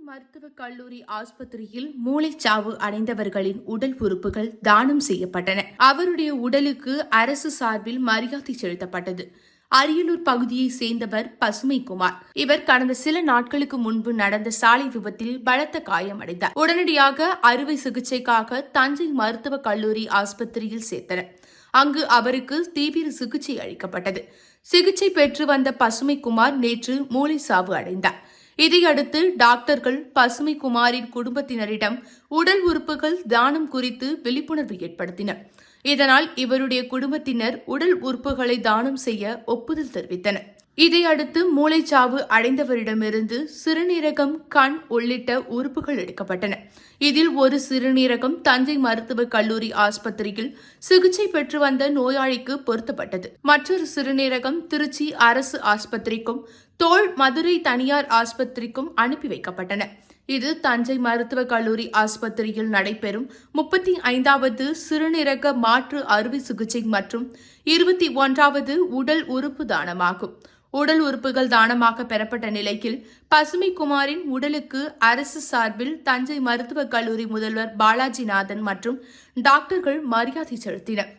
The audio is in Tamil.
மருத்துவக் கல்லூரி ஆஸ்பத்திரியில் மூளைச்சாவு அடைந்தவர்களின் உடல் உறுப்புகள் தானம் செய்யப்பட்டன. அவருடைய உடலுக்கு அரசு சார்பில் மரியாதை செலுத்தப்பட்டது. அரியலூர் பகுதியைச் சேர்ந்தவர் பசுமைக்குமார். இவர் கடந்த சில நாட்களுக்கு முன்பு நடந்த சாலை விபத்தில் பலத்த காயமடைந்தார். உடனடியாக அறுவை சிகிச்சைக்காக தஞ்சை மருத்துவக் கல்லூரி ஆஸ்பத்திரியில் சேர்த்தனர். அங்கு அவருக்கு தீவிர சிகிச்சை அளிக்கப்பட்டது. சிகிச்சை பெற்று வந்த பசுமைக்குமார் நேற்று மூளைச்சாவு அடைந்தார். இதையடுத்து டாக்டர்கள் பசுமைக்குமாரின் குடும்பத்தினரிடம் உடல் உறுப்புகள் தானம் குறித்து விழிப்புணர்வு ஏற்படுத்தினர். இதனால் இவருடைய குடும்பத்தினர் உடல் உறுப்புகளை தானம் செய்ய ஒப்புதல் தெரிவித்தனர். இதையடுத்து மூளைச்சாவு அடைந்தவரிடமிருந்து சிறுநீரகம், கண் உள்ளிட்ட உறுப்புகள் எடுக்கப்பட்டன. இதில் ஒரு சிறுநீரகம் தஞ்சை மருத்துவக் கல்லூரி ஆஸ்பத்திரியில் சிகிச்சை பெற்று வந்த நோயாளிக்கு பொருத்தப்பட்டது. மற்றொரு சிறுநீரகம் திருச்சி அரசு ஆஸ்பத்திரிக்கும், தோல் மதுரை தனியார் ஆஸ்பத்திரிக்கும் அனுப்பி வைக்கப்பட்டன. இது தஞ்சை மருத்துவக் கல்லூரி ஆஸ்பத்திரியில் நடைபெறும் 35வது சிறுநீரக மாற்று அறுவை சிகிச்சை மற்றும் 21வது உடல் உறுப்பு தானமாகும். உடல் உறுப்புகள் தானமாக பெறப்பட்ட நிலையில் பசுமைக்குமாரின் உடலுக்கு அரசு சார்பில் தஞ்சை மருத்துவக் கல்லூரி முதல்வர் பாலாஜிநாதன் மற்றும் டாக்டர்கள் மரியாதை செலுத்தினர்.